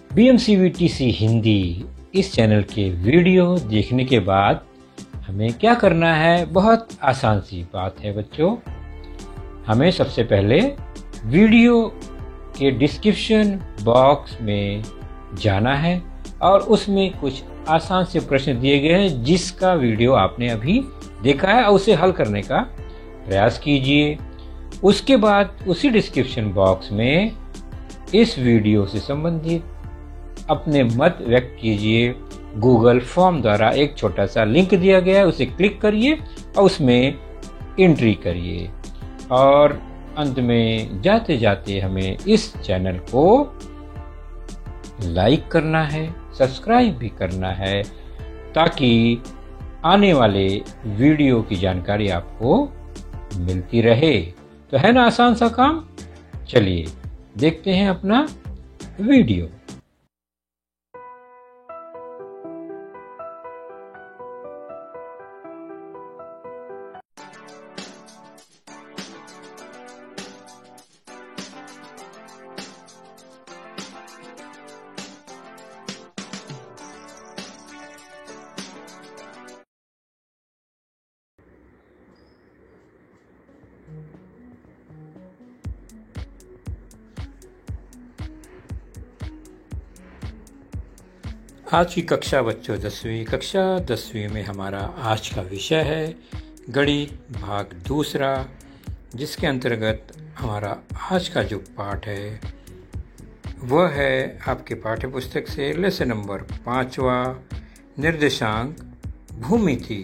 BMCVTC Hindi इस channel के video देखने के बाद हमें क्या करना है? बहुत आसान सी बात है बच्चों। हमें सबसे पहले वीडियो के डिस्क्रिप्शन बॉक्स में जाना है और उसमें कुछ आसान से प्रश्न दिए गए हैं जिसका वीडियो आपने अभी देखा है और उसे हल करने का प्रयास कीजिए। उसके बाद उसी डिस्क्रिप्शन बॉक्स में इस वीडियो से संबंधित अपने मत व्यक्त कीजिए। गूगल फॉर्म द्वारा एक छोटा सा लिंक दिया गया है, उसे क्लिक करिए और उसमें एंट्री करिए। और अंत में जाते जाते हमें इस चैनल को लाइक करना है, सब्सक्राइब भी करना है ताकि आने वाले वीडियो की जानकारी आपको मिलती रहे। तो है ना आसान सा काम? चलिए देखते हैं अपना वीडियो। आज की कक्षा बच्चों 10वीं में हमारा आज का विषय है गणित भाग दूसरा, जिसके अंतर्गत हमारा आज का जो पाठ है वह है आपके पाठ्य पुस्तक से लेसन नंबर 5वां, निर्देशांक भूमिति।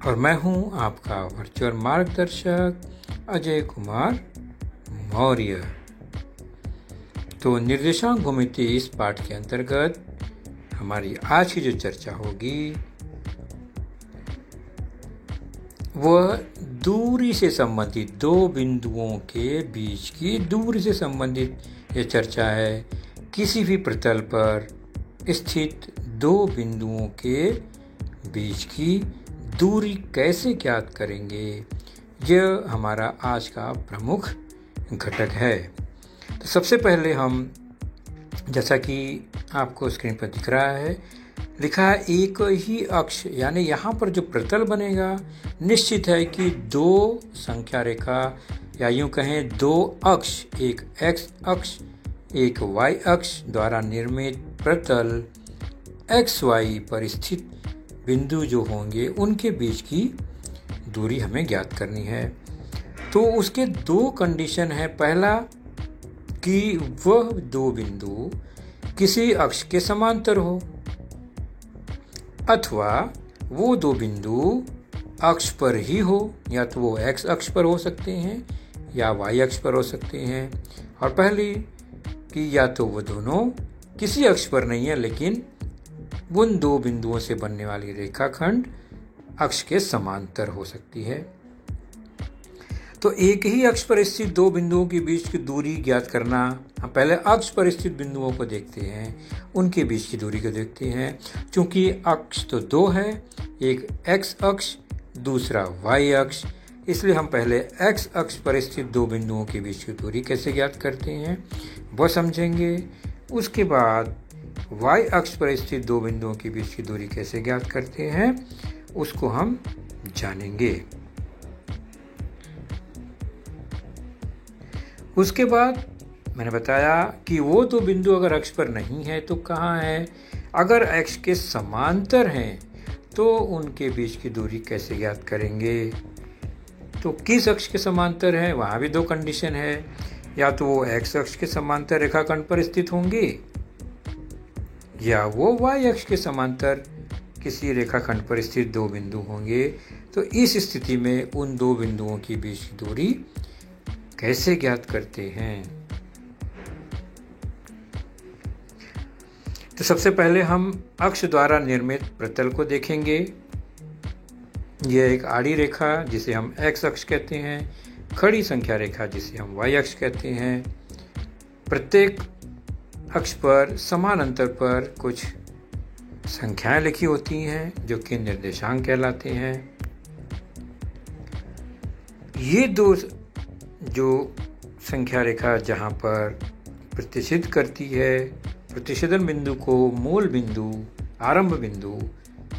और मैं हूं आपका वर्चुअल मार्गदर्शक अजय कुमार मौर्य। तो निर्देशांक भूमिति इस पाठ के अंतर्गत हमारी आज की जो चर्चा होगी वह दूरी से संबंधित, दो बिंदुओं के बीच की दूरी से संबंधित यह चर्चा है। किसी भी प्रतल पर स्थित दो बिंदुओं के बीच की दूरी कैसे ज्ञात करेंगे, यह हमारा आज का प्रमुख घटक है। तो सबसे पहले हम, जैसा कि आपको स्क्रीन पर दिख रहा है, लिखा है एक ही अक्ष, यानी यहाँ पर जो प्रतल बनेगा निश्चित है कि दो संख्या रेखा या यूं कहें दो अक्ष, एक x अक्ष एक y अक्ष द्वारा निर्मित प्रतल xy पर स्थित बिंदु जो होंगे उनके बीच की दूरी हमें ज्ञात करनी है। तो उसके दो कंडीशन है। पहला कि वह दो बिंदु किसी अक्ष के समांतर हो, अथवा वो दो बिंदु अक्ष पर ही हो, या तो वो x अक्ष पर हो सकते हैं या y अक्ष पर हो सकते हैं। और पहली कि या तो वो दोनों किसी अक्ष पर नहीं है लेकिन उन दो बिंदुओं से बनने वाली रेखाखंड अक्ष के समांतर हो सकती है। तो एक ही अक्ष पर स्थित दो बिंदुओं के बीच की दूरी ज्ञात करना, हम पहले अक्ष पर स्थित बिंदुओं को देखते हैं, उनके बीच की दूरी को देखते हैं। क्योंकि अक्ष तो दो है, एक x अक्ष दूसरा y अक्ष, इसलिए हम पहले x अक्ष पर स्थित दो बिंदुओं के बीच की दूरी कैसे ज्ञात करते हैं वह समझेंगे। उसके बाद y अक्ष पर स्थित दो बिंदुओं के बीच की दूरी कैसे ज्ञात करते हैं उसको हम जानेंगे। उसके बाद मैंने बताया कि वो दो बिंदु अगर अक्ष पर नहीं है तो कहाँ है, अगर अक्ष के समांतर हैं तो उनके बीच की दूरी कैसे ज्ञात करेंगे। तो किस अक्ष के समांतर है, वहाँ भी दो कंडीशन है, या तो वो x अक्ष के समांतर रेखाखंड पर स्थित होंगे या वो y अक्ष के समांतर किसी रेखाखंड पर स्थित दो बिंदु होंगे। तो इस स्थिति में उन दो बिंदुओं के बीच की दूरी कैसे ज्ञात करते हैं। तो सबसे पहले हम अक्ष द्वारा निर्मित प्रतल को देखेंगे। यह एक आड़ी रेखा जिसे हम x अक्ष कहते हैं, खड़ी संख्या रेखा जिसे हम y अक्ष कहते हैं। प्रत्येक अक्ष पर समान अंतर पर कुछ संख्याएं लिखी होती हैं जो कि निर्देशांक कहलाते हैं। ये दो जो संख्या रेखा जहाँ पर प्रतिष्ठित करती है। प्रतिच्छेदन बिंदु को मूल बिंदु, आरंभ बिंदु,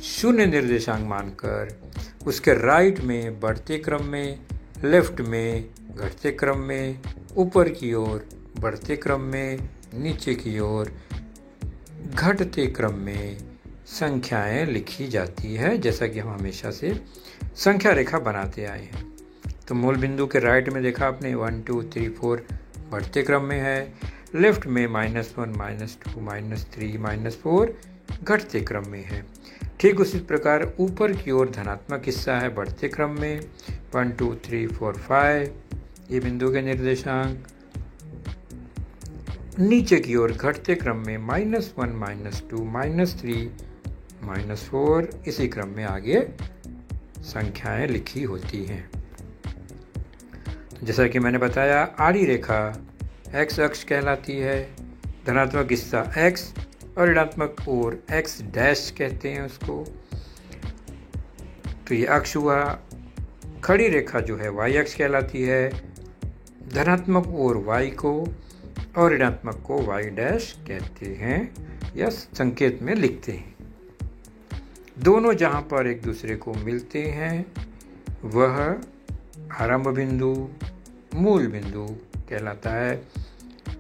शून्य निर्देशांक मानकर उसके राइट में बढ़ते क्रम में, लेफ्ट में घटते क्रम में, ऊपर की ओर बढ़ते क्रम में, नीचे की ओर घटते क्रम में संख्याएं लिखी जाती है, जैसा कि हम हमेशा से संख्या रेखा बनाते आए हैं। तो मूल बिंदु के राइट में देखा आपने 1 2 3 4 बढ़ते क्रम में है, लेफ्ट में -1 -2 -3 -4 घटते क्रम में है। ठीक उसी प्रकार ऊपर की ओर धनात्मक हिस्सा है बढ़ते क्रम में 1 2 3 4 5 ये बिंदु के निर्देशांक। नीचे की ओर घटते क्रम में -1 -2 -3 -4 इसी क्रम में आगे संख्याएं लिखी होती हैं। जैसा कि मैंने बताया आड़ी रेखा x अक्ष कहलाती है, धनात्मक हिस्सा x और ऋणात्मक ओर x डैश कहते हैं उसको। तो ये अक्ष हुआ। खड़ी रेखा जो है y अक्ष कहलाती है, धनात्मक ओर y को और ऋणात्मक को y डैश कहते हैं या संकेत में लिखते हैं। दोनों जहां पर एक दूसरे को मिलते हैं वह आरंभ बिंदु, मूल बिंदु कहलाता है,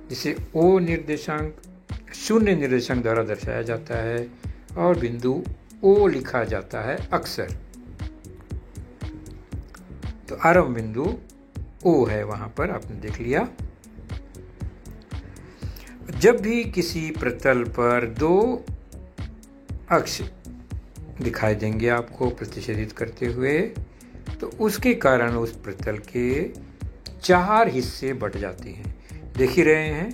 जिसे O निर्देशांक शून्य निर्देशांक द्वारा दर्शाया जाता है और बिंदु O लिखा जाता है अक्सर। तो आरंभ बिंदु O है, वहां पर आपने देख लिया। जब भी किसी प्रतल पर दो अक्ष दिखाई देंगे आपको प्रतिच्छेदित करते हुए, तो उसके कारण उस प्रतल के 4 हिस्से बट जाते हैं। देख ही रहे हैं,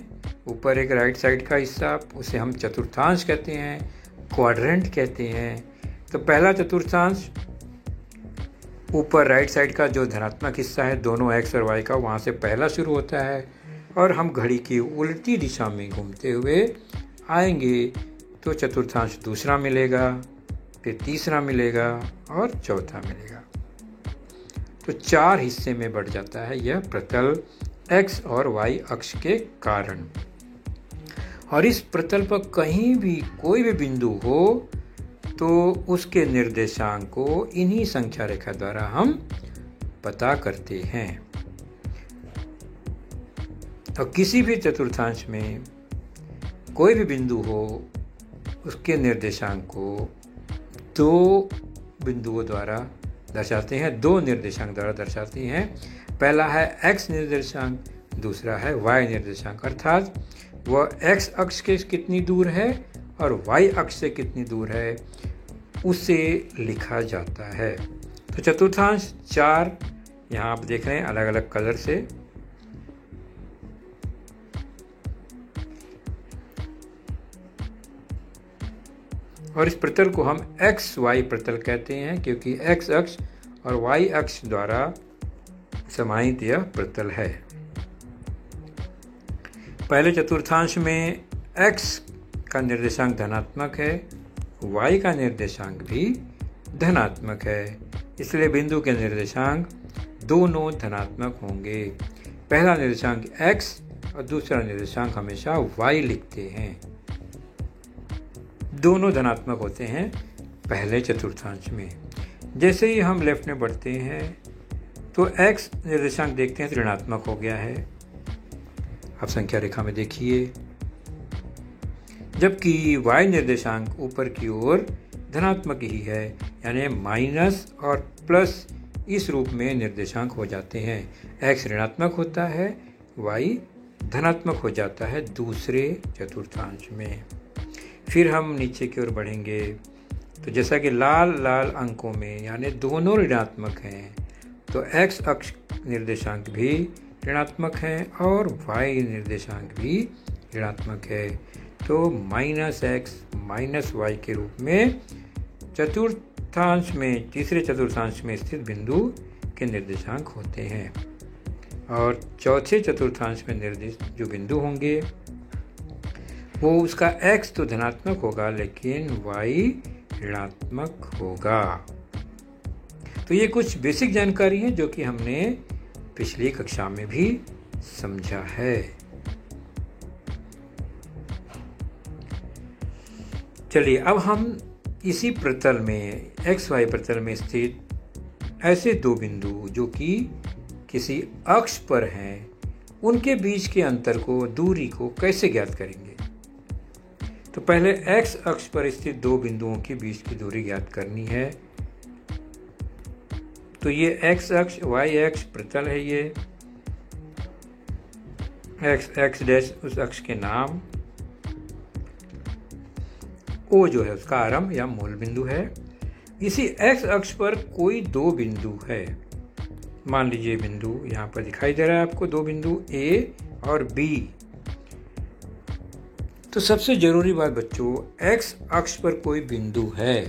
ऊपर एक राइट साइड का हिस्सा, उसे हम चतुर्थांश कहते हैं, क्वाड्रेंट कहते हैं। तो पहला चतुर्थांश ऊपर राइट साइड का जो धनात्मक हिस्सा है दोनों x और y का, वहाँ से पहला शुरू होता है और हम घड़ी की उल्टी दिशा में घूमते हुए आएंगे तो चतुर्थांश दूसरा मिलेगा, फिर तीसरा मिलेगा और चौथा मिलेगा। तो 4 हिस्से में बढ़ जाता है यह प्रतल x और y अक्ष के कारण। और इस प्रतल पर कहीं भी कोई भी बिंदु हो तो उसके निर्देशांक को इन्हीं संख्या रेखा द्वारा हम पता करते हैं। और किसी भी चतुर्थांश में कोई भी बिंदु हो उसके निर्देशांक को 2 बिंदुओं द्वारा दर्शाते हैं, 2 निर्देशांक द्वारा दर्शाते हैं। पहला है x निर्देशांक, दूसरा है y निर्देशांक, अर्थात वह x अक्ष के कितनी दूर है और y अक्ष से कितनी दूर है उसे लिखा जाता है। तो चतुर्थांश 4 यहाँ आप देख रहे हैं अलग अलग कलर से। और इस प्रतल को हम एक्स वाई प्रतल कहते हैं क्योंकि x अक्ष और y अक्ष द्वारा समाहित यह प्रतल है। पहले चतुर्थांश में x का निर्देशांक धनात्मक है, y का निर्देशांक भी धनात्मक है, इसलिए बिंदु के निर्देशांक दोनों धनात्मक होंगे। पहला निर्देशांक x और दूसरा निर्देशांक हमेशा y लिखते हैं। दोनों धनात्मक होते हैं पहले चतुर्थांश में। जैसे ही हम लेफ्ट में बढ़ते हैं तो x निर्देशांक देखते हैं तो ऋणात्मक हो गया है। आप संख्या रेखा में देखिए, जबकि y निर्देशांक ऊपर की ओर धनात्मक ही है, यानी माइनस और प्लस इस रूप में निर्देशांक हो जाते हैं। x ऋणात्मक होता है, y धनात्मक हो जाता है दूसरे चतुर्थांश में। फिर हम नीचे की ओर बढ़ेंगे तो जैसा कि लाल लाल अंकों में यानी दोनों ऋणात्मक हैं, तो x अक्ष निर्देशांक भी ऋणात्मक है और y निर्देशांक भी ऋणात्मक है। तो -x -y के रूप में चतुर्थांश में, तीसरे चतुर्थांश में स्थित बिंदु के निर्देशांक होते हैं। और चौथे चतुर्थांश में निर्दिष्ट जो बिंदु होंगे वो उसका x तो धनात्मक होगा लेकिन y ऋणात्मक होगा। तो ये कुछ बेसिक जानकारी है जो कि हमने पिछली कक्षा में भी समझा है। चलिए अब हम इसी प्रतल में XY प्रतल में स्थित ऐसे दो बिंदु जो कि किसी अक्ष पर हैं, उनके बीच के अंतर को, दूरी को कैसे ज्ञात करेंगे। तो पहले X अक्ष पर स्थित दो बिंदुओं के बीच की दूरी ज्ञात करनी है। तो ये X अक्ष Y अक्ष प्रतल है, ये X डैश उस अक्ष के नाम, O जो है उसका आरंभ या मूल बिंदु है। इसी X अक्ष पर कोई दो बिंदु है, मान लीजिए बिंदु यहाँ पर दिखाई दे रहा है आपको, दो बिंदु A और B। तो सबसे जरूरी बात बच्चों, X अक्ष पर कोई बिंदु है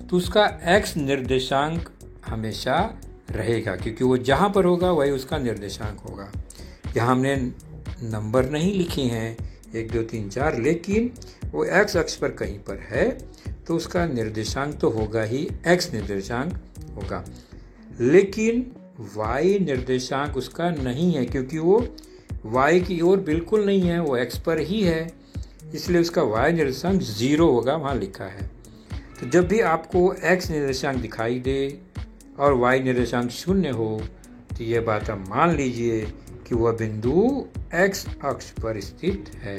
तो उसका X निर्देशांक हमेशा रहेगा, क्योंकि वो जहाँ पर होगा वही उसका निर्देशांक होगा। यहाँ हमने नंबर नहीं लिखे हैं 1 2 3 4, लेकिन वो X अक्ष पर कहीं पर है तो उसका निर्देशांक तो होगा ही, X निर्देशांक होगा। लेकिन Y निर्देशांक उसका नहीं है, क्योंकि वो Y की ओर बिल्कुल नहीं है, वो X पर ही है, इसलिए उसका Y निर्देशांक 0 होगा, वहाँ लिखा है। तो जब भी आपको X निर्देशांक दिखाई दे और Y निर्देशांक 0 हो तो यह बात आप मान लीजिए कि वह बिंदु X अक्ष पर स्थित है।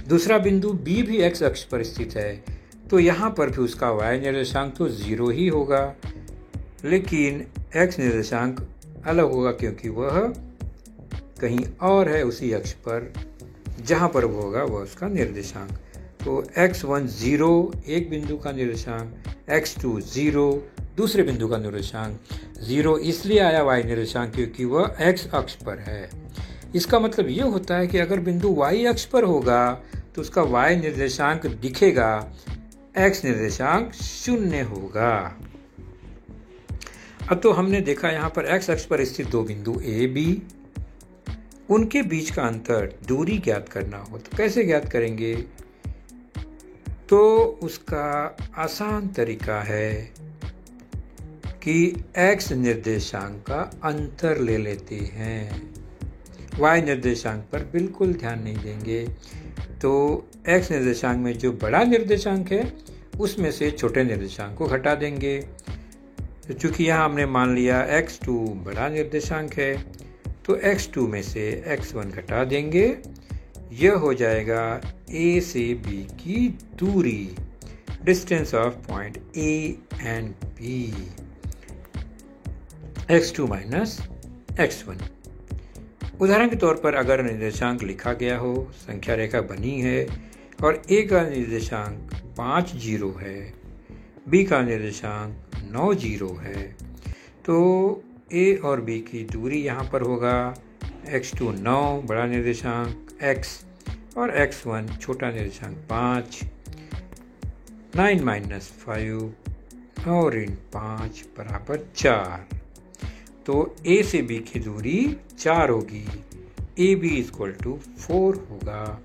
दूसरा बिंदु B भी X अक्ष पर स्थित है, तो यहाँ पर भी उसका Y निर्देशांक तो 0 ही होगा, लेकिन X निर्देशांक अलग होगा, क्योंकि वह कहीं और है उसी अक्ष पर, जहाँ पर वो होगा वह उसका निर्देशांक। तो x1 0 एक बिंदु का निर्देशांक, x2 0 दूसरे बिंदु का निर्देशांक, 0 इसलिए आया Y निर्देशांक क्योंकि वह X अक्ष पर है। इसका मतलब ये होता है कि अगर बिंदु Y अक्ष पर होगा तो उसका Y निर्देशांक दिखेगा, X निर्देशांक 0 होगा। अब तो हमने देखा यहाँ पर X अक्ष पर स्थित दो बिंदु A B, उनके बीच का अंतर, दूरी ज्ञात करना हो तो कैसे ज्ञात करेंगे। तो उसका आसान तरीका है कि X निर्देशांक का अंतर ले लेते हैं, Y निर्देशांक पर बिल्कुल ध्यान नहीं देंगे। तो X निर्देशांक में जो बड़ा निर्देशांक है उसमें से छोटे निर्देशांक को घटा देंगे। तो चूंकि यहाँ हमने मान लिया x2 बड़ा निर्देशांक है, तो x2 में से x1 घटा देंगे, यह हो जाएगा A से B की दूरी, distance of point A and B, x2 minus x1। उदाहरण के तौर पर अगर निर्देशांक लिखा गया हो, संख्या रेखा बनी है और A का निर्देशांक 5 0 है, B का निर्देशांक 9 0 है, तो A और B की दूरी यहाँ पर होगा x2 9 बड़ा निर्देशांक x और x1 छोटा निर्देशांक 5, 9 माइनस 5 और इन 5 बराबर 4। तो A से B की दूरी 4 होगी, AB इक्वल टू 4 होगा।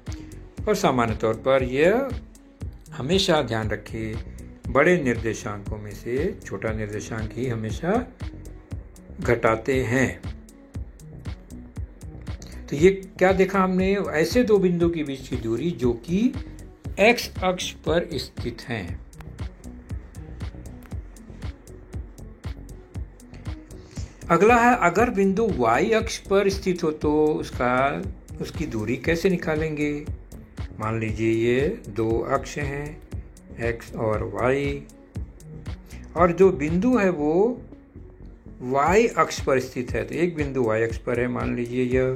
और सामान्य तौर पर यह हमेशा ध्यान रखें, बड़े निर्देशांकों में से छोटा निर्देशांक ही हमेशा घटाते हैं। तो ये क्या देखा हमने, ऐसे दो बिंदु के बीच की दूरी जो कि X अक्ष पर स्थित हैं। अगला है, अगर बिंदु Y अक्ष पर स्थित हो तो उसकी दूरी कैसे निकालेंगे। मान लीजिए ये दो अक्ष हैं X और Y, और जो बिंदु है वो Y अक्ष पर स्थित है। तो एक बिंदु Y अक्ष पर है, मान लीजिए यह,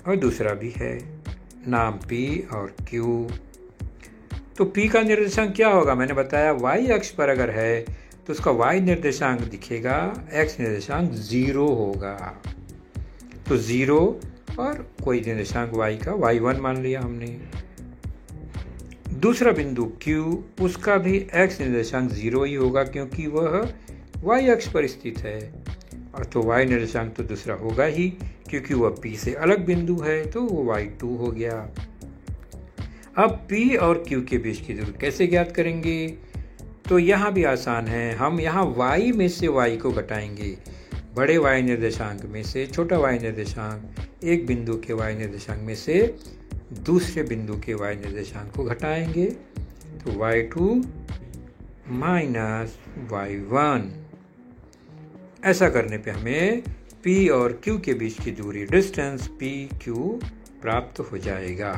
और दूसरा भी है, नाम P और Q। तो P का निर्देशांक क्या होगा, मैंने बताया Y अक्ष पर अगर है तो उसका Y निर्देशांक दिखेगा, X निर्देशांक 0 होगा। तो 0 और कोई निर्देशांक Y का, Y1 मान लिया हमने। दूसरा बिंदु Q, उसका भी X निर्देशांक 0 ही होगा क्योंकि वह Y अक्ष पर स्थित है, और तो Y निर्देशांक तो दूसरा होगा ही क्योंकि वह P से अलग बिंदु है, तो वो Y2 हो गया। अब P और Q के बीच की दूरी कैसे ज्ञात करेंगे। तो यहाँ भी आसान है, हम यहाँ Y में से Y को घटाएंगे। बड़े y निर्देशांक में से छोटा y निर्देशांक एक बिंदु के y निर्देशांक में से दूसरे बिंदु के y निर्देशांक को घटाएंगे तो y2 माइनस y1। ऐसा करने पे हमें P और Q के बीच की दूरी डिस्टेंस PQ प्राप्त हो जाएगा।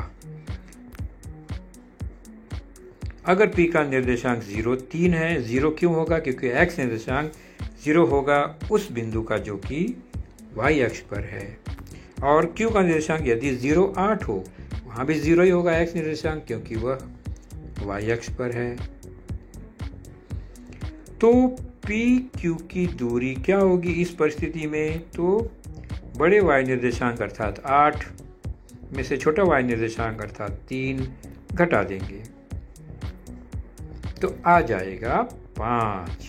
अगर P का निर्देशांक 0, 3 है, 0 क्यों होगा? क्योंकि x निर्देशांक 0 होगा उस बिंदु का जो कि y अक्ष पर है, और Q का निर्देशांक यदि 0, 8 हो, वहाँ भी 0 ही होगा x निर्देशांक, क्योंकि वह y अक्ष पर है। तो PQ की दूरी क्या होगी इस परिस्थिति में? तो बड़े y निर्देशांक अर्थात 8 में से छोटा y निर्देशांक अर्थात 3 घटा देंगे तो आ जाएगा 5।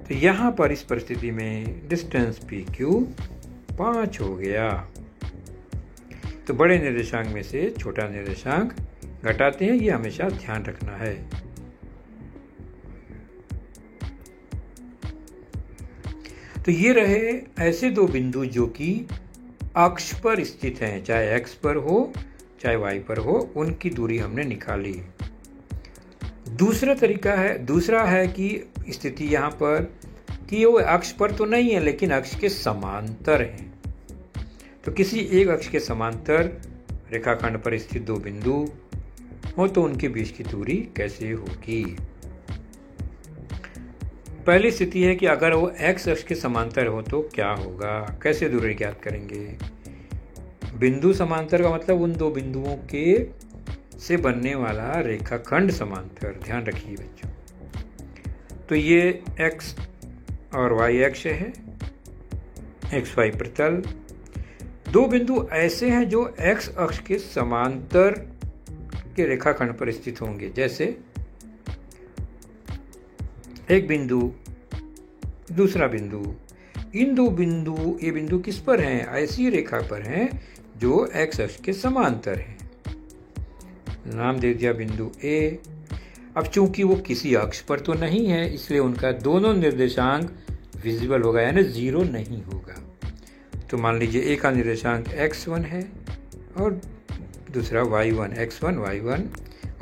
तो यहाँ पर इस परिस्थिति में डिस्टेंस PQ 5 हो गया। तो बड़े निर्देशांक में से छोटा निर्देशांक घटाते हैं, ये हमेशा ध्यान रखना है। तो ये रहे ऐसे दो बिंदु जो कि अक्ष पर स्थित हैं, चाहे x पर हो चाहे y पर हो, उनकी दूरी हमने निकाली। दूसरा है कि स्थिति यहाँ पर कि वो अक्ष पर तो नहीं है लेकिन अक्ष के समांतर है। तो किसी एक अक्ष के समांतर रेखाखंड पर स्थित दो बिंदु हो तो उनके बीच की दूरी कैसे होगी? पहली स्थिति है कि अगर वो x अक्ष के समांतर हो तो क्या होगा? कैसे दूरी ज्ञात करेंगे? बिंदु समांतर का मतलब उन दो बिंदुओं के से बनने वाला रेखाखंड समांतर। ध्यान रखिए बच्चों। तो ये x और y अक्ष है, xy प्रतल। दो बिंदु ऐसे हैं जो x अक्ष के समांतर के रेखाखंड पर स्थित होंगे, जैसे एक बिंदु दूसरा बिंदु। इन दो बिंदु, ये बिंदु किस पर हैं? ऐसी रेखा पर हैं जो x अक्ष के समांतर है। नाम दे दिया बिंदु A। अब चूंकि वो किसी अक्ष पर तो नहीं है इसलिए उनका दोनों निर्देशांक विजिबल होगा, यानी 0 नहीं होगा। तो मान लीजिए A का निर्देशांक x1 है और दूसरा y1, x1 y1,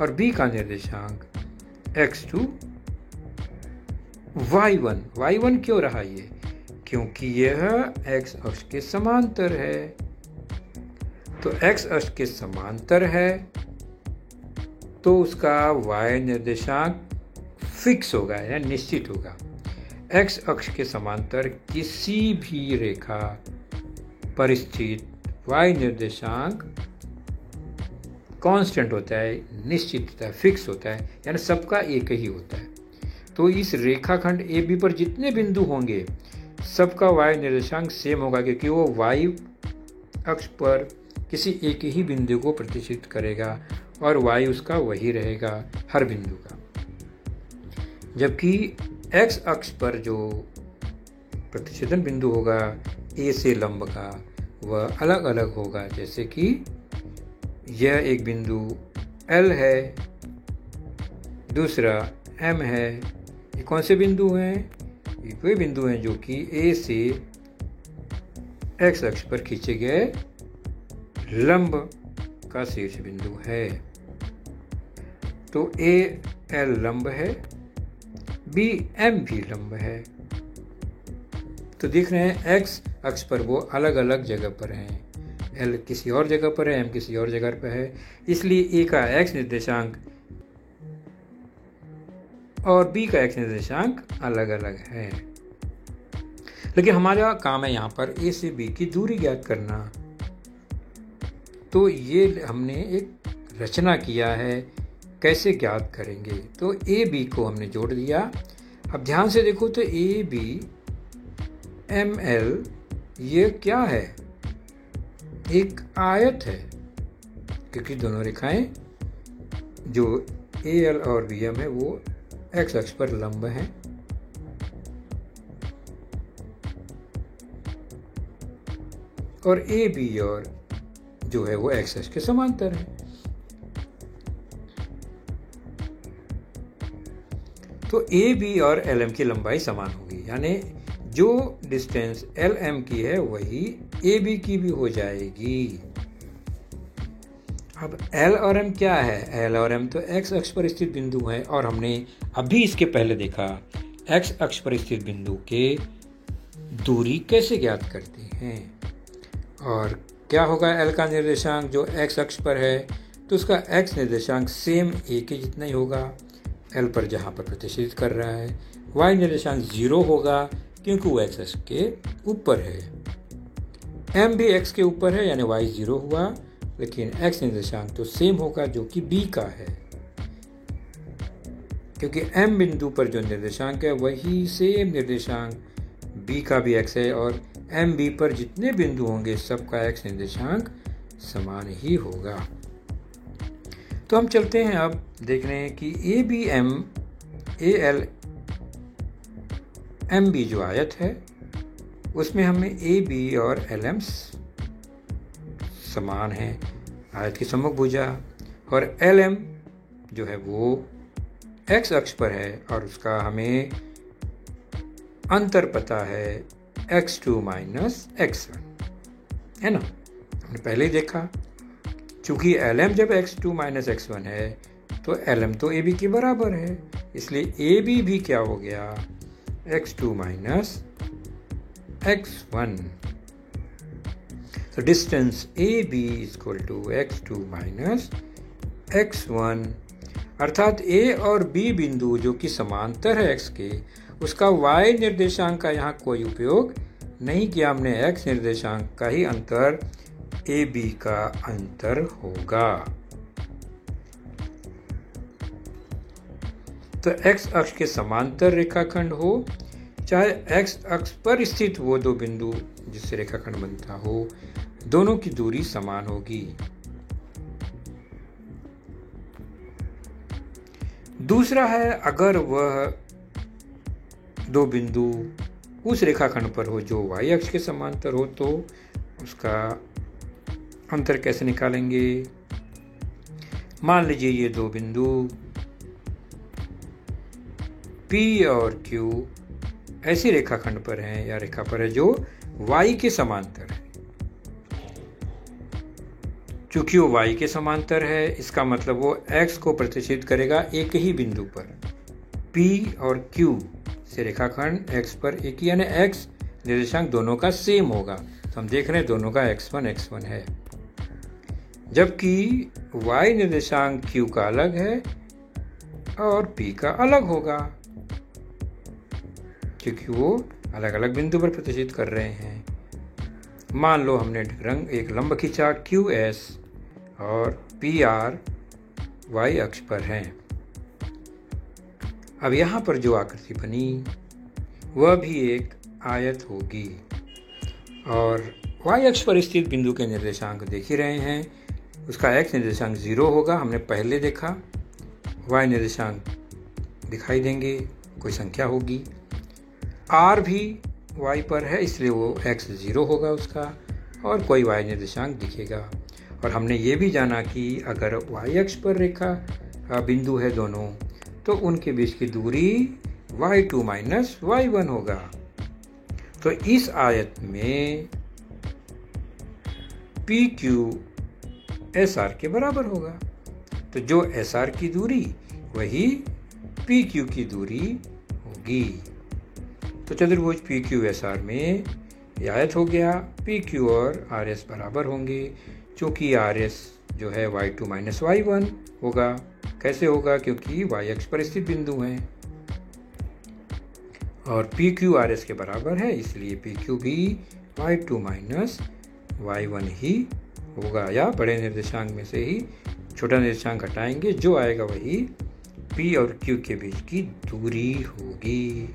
और B का निर्देशांक x2 y1 क्यों रहा ये? क्योंकि यह x अक्ष के समांतर है। तो x अक्ष के समांतर है तो उसका y निर्देशांक फिक्स होगा या निश्चित होगा। x अक्ष के समांतर किसी भी रेखा पर स्थित y निर्देशांक कांस्टेंट होता है, निश्चित होता है, फिक्स होता है, यानी सबका एक ही होता है। तो इस रेखाखंड AB पर जितने बिंदु होंगे सबका y निर्देशांक सेम होगा, क्योंकि वो y अक्ष पर किसी एक ही बिंदु को प्रतिच्छेद करेगा और y उसका वही रहेगा हर बिंदु का। जबकि x अक्ष पर जो प्रतिच्छेदन बिंदु होगा A से लंब का, वह अलग अलग होगा। जैसे कि यह एक बिंदु L है, दूसरा M है। ये कौन से बिंदु हैं? ये वे बिंदु हैं जो कि A से x अक्ष पर खींचे गए लंब का शीर्ष बिंदु है। तो AL लंब है, BM भी लंब है। तो देख रहे हैं x अक्ष पर वो अलग अलग जगह पर हैं, L किसी और जगह पर है, M किसी और जगह पर है, इसलिए A का x निर्देशांक और B का x निर्देशांक अलग अलग है। लेकिन हमारा काम है यहाँ पर A से B की दूरी ज्ञात करना। तो ये हमने एक रचना किया है, कैसे ज्ञात करेंगे? तो AB को हमने जोड़ दिया। अब ध्यान से देखो तो AB ML ये क्या है? एक आयत है, क्योंकि दोनों रेखाएं जो AL और BM है वो x अक्ष पर लंब हैं। और AB और जो है वो x अक्ष के समांतर है। तो AB और LM की लंबाई समान होगी। यानी जो डिस्टेंस LM की है वही AB की भी हो जाएगी। अब L और M क्या है? L और M तो x अक्ष पर स्थित बिंदु है और हमने अभी इसके पहले देखा x अक्ष पर स्थित बिंदु के दूरी कैसे ज्ञात करते हैं। और क्या होगा L का निर्देशांक जो x अक्ष पर है तो उसका x निर्देशांक सेम a के जितना ही होगा L पर जहाँ पर प्रतिष्ठित कर रहा है। y निर्देशांक 0 होगा क्योंकि वो x अक्ष के ऊपर है। m भी x के ऊपर है यानी y 0 हुआ, लेकिन x निर्देशांक तो सेम होगा जो कि b का है, क्योंकि m बिंदु पर जो निर्देशांक है वही सेम निर्देशांक b का भी x है और MB पर जितने बिंदु होंगे सबका x निर्देशांक समान ही होगा। तो हम चलते हैं अब देखने कि ABM AL MB जो आयत है उसमें हमें AB और LM समान है, आयत की सम्मुख भुजा, और LM जो है वो x अक्ष पर है और उसका हमें अंतर पता है x2 माइनस x1, है ना, हमने पहले ही देखा। चूंकि LM जब x2 माइनस x1 है तो LM तो AB के बराबर है, इसलिए AB भी क्या हो गया x2 माइनस x1। तो distance AB is equal to x2 minus x1, अर्थात A और B बिंदु जो कि समांतर है x के, उसका y निर्देशांक का यहाँ कोई उपयोग नहीं किया हमने, x निर्देशांक का ही अंतर AB का अंतर होगा। तो x अक्ष के समांतर रेखाखंड हो चाहे x अक्ष पर स्थित वो दो बिंदु जिससे रेखाखंड बनता हो, दोनों की दूरी समान होगी। दूसरा है अगर वह दो बिंदु उस रेखाखंड पर हो जो y अक्ष के समांतर हो तो उसका अंतर कैसे निकालेंगे। मान लीजिए ये दो बिंदु P और Q ऐसी रेखाखंड पर हैं या रेखा पर है जो y के समांतर है। चूंकि वो y के समांतर है इसका मतलब वो x को प्रतिष्ठित करेगा एक ही बिंदु पर। P और Q से रेखाखंड x पर एक ही, यानी x निर्देशांक दोनों का सेम होगा। तो हम देख रहे हैं दोनों का x1 है, जबकि y निर्देशांक q का अलग है और p का अलग होगा क्योंकि वो अलग अलग बिंदु पर प्रतिष्ठित कर रहे हैं। मान लो हमने एक लंब खींचा QS और PR y अक्ष पर है। अब यहाँ पर जो आकृति बनी वह भी एक आयत होगी और y अक्ष पर स्थित बिंदु के निर्देशांक देख ही रहे हैं, उसका x निर्देशांक 0 होगा, हमने पहले देखा। y निर्देशांक दिखाई देंगे, कोई संख्या होगी। r भी y पर है इसलिए वो x 0 होगा उसका, और कोई y निर्देशांक दिखेगा। और हमने ये भी जाना कि अगर y अक्ष पर रेखा बिंदु है दोनों तो उनके बीच की दूरी y2 माइनस y1 होगा। तो इस आयत में PQ SR के बराबर होगा, तो जो SR की दूरी वही PQ की दूरी होगी। तो चतुर्भुज PQ SR में यह आयत हो गया। PQ और RS बराबर होंगे क्योंकि RS जो है y2 माइनस y1 होगा। कैसे होगा? क्योंकि y अक्ष पर स्थित बिंदु हैं और PQ RS के बराबर है, इसलिए PQ भी y2 माइनस y1 ही होगा, या बड़े निर्देशांक में से ही छोटा निर्देशांक घटाएंगे, जो आएगा वही P और Q के बीच की दूरी होगी।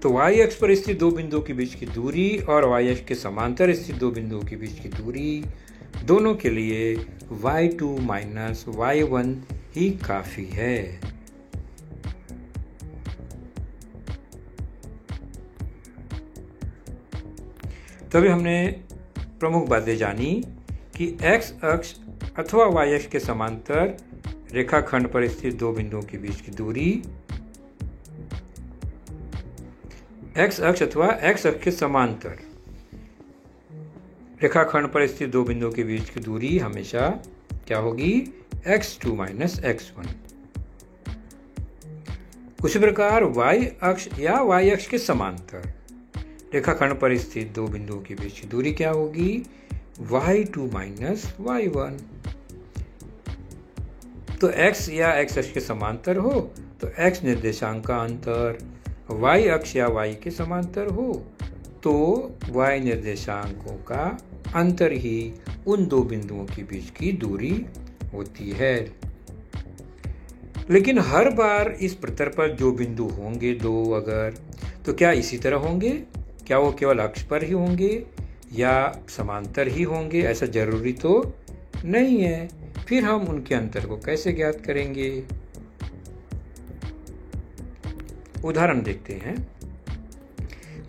तो y अक्ष पर स्थित दो बिंदुओं के बीच की दूरी और y अक्ष के समांतर स्थित दो बिंदुओं के बीच की दूरी दोनों के लिए y2 माइनस y1 ही काफी है। तभी हमने प्रमुख बातें जानी कि x अक्ष अथवा y अक्ष के समांतर रेखाखंड पर स्थित दो बिंदुओं के बीच की दूरी एक्स अक्ष अथवा एक्स अक्ष के समांतर रेखाखंड पर स्थित दो बिंदुओं के बीच की दूरी हमेशा क्या होगी? x2 minus x1। उसी प्रकार y अक्ष या y अक्ष के समांतर रेखाखंड पर स्थित दो बिंदुओं के बीच की दूरी क्या होगी? y2 minus y1। तो x या x अक्ष के समांतर हो तो x निर्देशांक का अंतर, y अक्ष या y के समांतर हो तो y निर्देशांकों का अंतर ही उन दो बिंदुओं के बीच की दूरी होती है। लेकिन हर बार इस प्रतल पर जो बिंदु होंगे दो अगर, तो क्या इसी तरह होंगे? क्या वो केवल अक्ष पर ही होंगे या समांतर ही होंगे? ऐसा जरूरी तो नहीं है। फिर हम उनके अंतर को कैसे ज्ञात करेंगे? उदाहरण देखते हैं।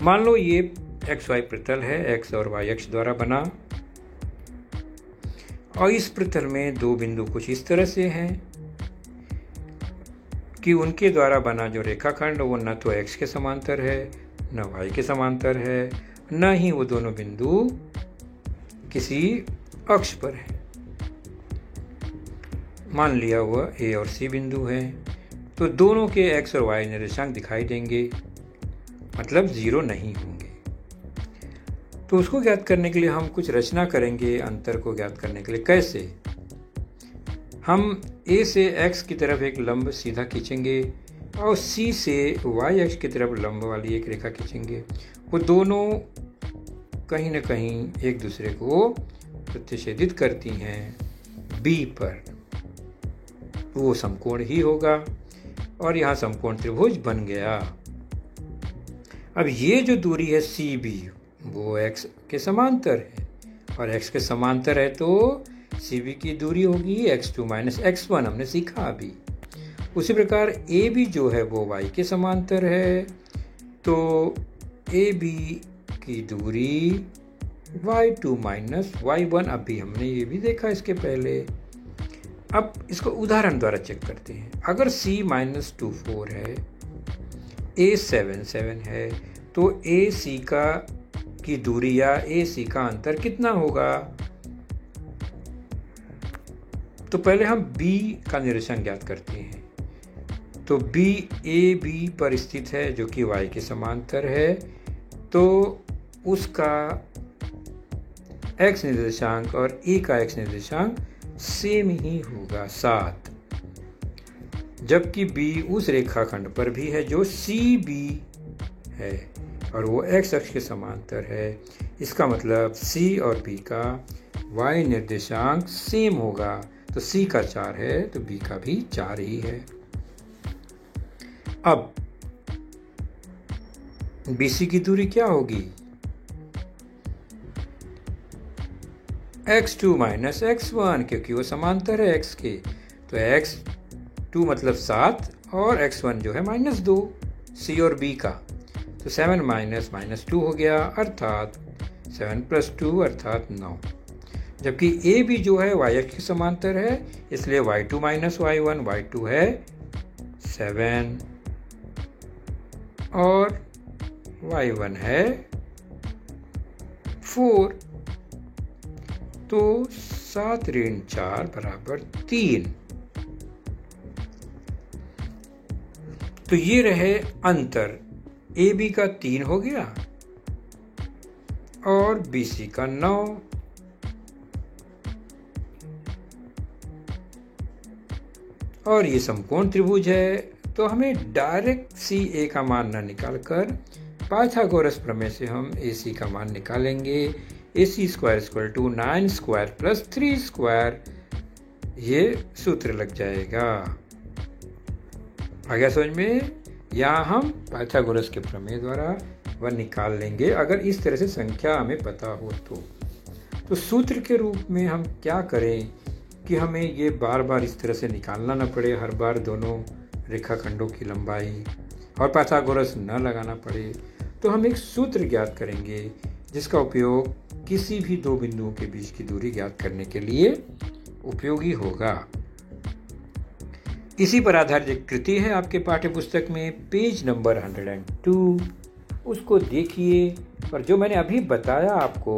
मान लो ये XY प्रतल है, x और y अक्ष द्वारा बना, और इस प्रतल में दो बिंदु कुछ इस तरह से हैं कि उनके द्वारा बना जो रेखाखंड वो न तो x के समांतर है, न y के समांतर है, न ही वो दोनों बिंदु किसी अक्ष पर है। मान लिया हुआ A और C बिंदु है, तो दोनों के x और y निर्देशांक दिखाई देंगे, मतलब 0 नहीं होंगे। तो उसको ज्ञात करने के लिए हम कुछ रचना करेंगे। अंतर को ज्ञात करने के लिए कैसे? हम A से x की तरफ एक लंब सीधा खींचेंगे और C से y अक्ष की तरफ लंब वाली एक रेखा खींचेंगे। वो दोनों कहीं न कहीं एक दूसरे को प्रतिच्छेदित करती हैं B पर, वो समकोण ही होगा और यहाँ समकोण त्रिभुज बन गया। अब ये जो दूरी है CB वो x के समांतर है, और x के समांतर है तो CB की दूरी होगी x2 माइनस x1, हमने सीखा अभी। उसी प्रकार AB जो है वो y के समांतर है, तो AB की दूरी y2 माइनस y1, अभी हमने ये भी देखा इसके पहले। अब इसको उदाहरण द्वारा चेक करते हैं। अगर C माइनस 2 4 है, A 7 7 है, तो AC की दूरी या AC का अंतर कितना होगा? तो पहले हम B का निर्देशांक ज्ञात करते हैं। तो B AB पर स्थित है जो कि y के समांतर है, तो उसका x निर्देशांक और A का x निर्देशांक सेम ही होगा 7, जबकि B उस रेखाखंड पर भी है जो CB है और वो x अक्ष के समांतर है। इसका मतलब C और B का y निर्देशांक सेम होगा, तो C का 4 है तो B का भी 4 ही है। अब BC की दूरी क्या होगी? x2 माइनस x1, क्योंकि वो समांतर है x के, तो x2 मतलब 7 और x1 जो है -2 C और B का, तो 7 माइनस -2 हो गया, अर्थात 7 प्लस 2 अर्थात 9। जबकि AB जो है y अक्ष के समांतर है, इसलिए y2 माइनस y1, y2 है 7 और y1 है 4, तो 7 ऋण 4 बराबर 3। तो ये रहे अंतर, AB का 3 हो गया और BC का 9। और ये समकोण त्रिभुज है, तो हमें डायरेक्ट CA का मान न निकालकर पाइथागोरस प्रमेय से हम AC का मान निकालेंगे। AC square equal to 9 square plus 3 square, ये सूत्र लग जाएगा। आ गया समझ में? यहाँ हम पाइथागोरस के प्रमेय द्वारा वह निकाल लेंगे अगर इस तरह से संख्या हमें पता हो तो सूत्र के रूप में हम क्या करें कि हमें ये बार बार इस तरह से निकालना न पड़े, हर बार दोनों रेखाखंडों की लंबाई, और पाइथागोरस न लगाना पड़े। तो हम एक सूत्र ज्ञात करेंगे जिसका उपयोग किसी भी दो बिंदुओं के बीच की दूरी ज्ञात करने के लिए उपयोगी होगा। इसी पर आधारित एक कृति है आपके पाठ्य पुस्तक में, पेज नंबर 102। उसको देखिए और जो मैंने अभी बताया आपको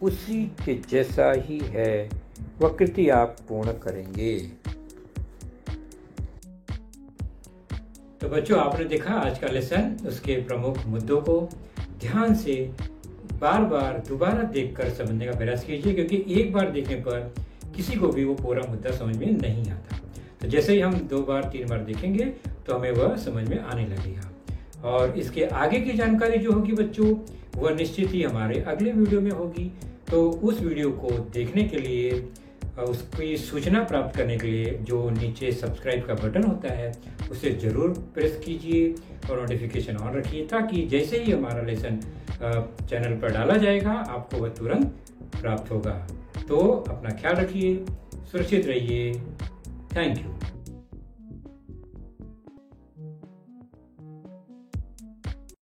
उसी के जैसा ही है, वह कृति आप पूर्ण करेंगे। तो बच्चों, आपने देखा आज का लेसन, उसके प्रमुख मुद्दों को ध्यान से बार बार दोबारा देखकर समझने का प्रयास कीजिए, क्योंकि एक बार देखने पर किसी को भी वो पूरा मुद्दा समझ में नहीं आता। तो जैसे ही हम 2 बार 3 बार देखेंगे तो हमें वह समझ में आने लगेगा। और इसके आगे की जानकारी जो होगी बच्चों, वह निश्चित ही हमारे अगले वीडियो में होगी। तो उस वीडियो को देखने के लिए, उसकी सूचना प्राप्त करने के लिए जो नीचे सब्सक्राइब का बटन होता है उसे ज़रूर प्रेस कीजिए और नोटिफिकेशन ऑन रखिए, ताकि जैसे ही हमारा लेसन चैनल पर डाला जाएगा आपको वह तुरंत प्राप्त होगा। तो अपना ख्याल रखिए, सुरक्षित रहिए। Thank you.